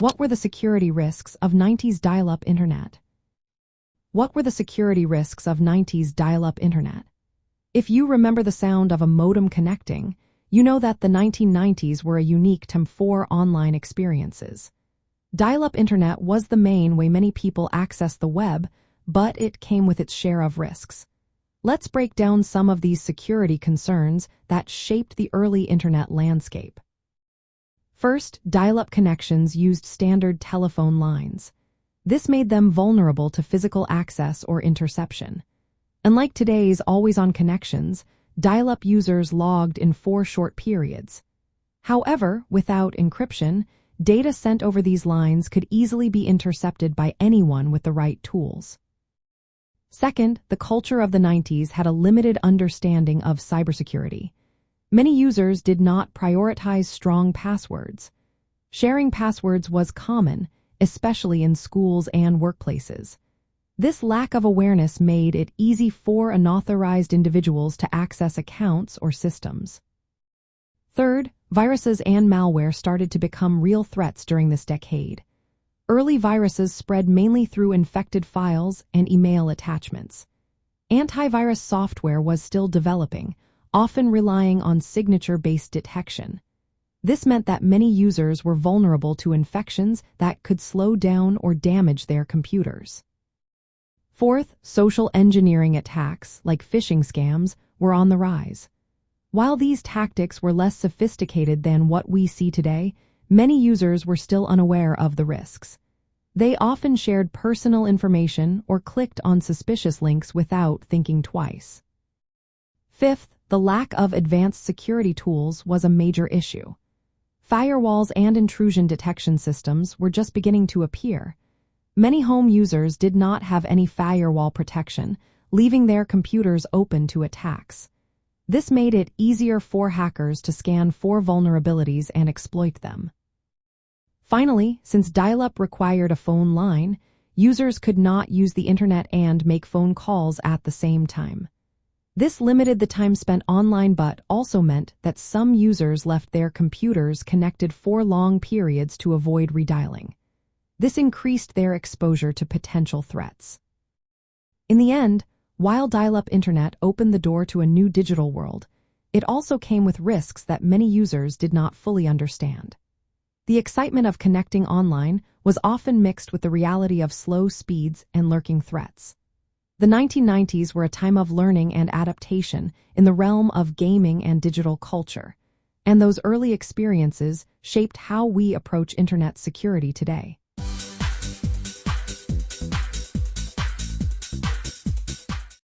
What were the security risks of 90s dial-up internet? What were the security risks of 90s dial-up internet? If you remember the sound of a modem connecting, you know that the 1990s were a unique time for online experiences. Dial-up internet was the main way many people accessed the web, but it came with its share of risks. Let's break down some of these security concerns that shaped the early internet landscape. First, dial-up connections used standard telephone lines. This made them vulnerable to physical access or interception. Unlike today's always-on connections, dial-up users logged in 4 short periods. However, without encryption, data sent over these lines could easily be intercepted by anyone with the right tools. Second, the culture of the 90s had a limited understanding of cybersecurity. Many users did not prioritize strong passwords. Sharing passwords was common, especially in schools and workplaces. This lack of awareness made it easy for unauthorized individuals to access accounts or systems. Third, viruses and malware started to become real threats during this decade. Early viruses spread mainly through infected files and email attachments. Antivirus software was still developing, often relying on signature-based detection. This meant that many users were vulnerable to infections that could slow down or damage their computers. Fourth, social engineering attacks, like phishing scams, were on the rise. While these tactics were less sophisticated than what we see today, many users were still unaware of the risks. They often shared personal information or clicked on suspicious links without thinking twice. Fifth, the lack of advanced security tools was a major issue. Firewalls and intrusion detection systems were just beginning to appear. Many home users did not have any firewall protection, leaving their computers open to attacks. This made it easier for hackers to scan for vulnerabilities and exploit them. Finally, since dial-up required a phone line, users could not use the internet and make phone calls at the same time. This limited the time spent online but also meant that some users left their computers connected for long periods to avoid redialing. This increased their exposure to potential threats. In the end, while dial-up internet opened the door to a new digital world, it also came with risks that many users did not fully understand. The excitement of connecting online was often mixed with the reality of slow speeds and lurking threats. The 1990s were a time of learning and adaptation in the realm of gaming and digital culture, and those early experiences shaped how we approach internet security today.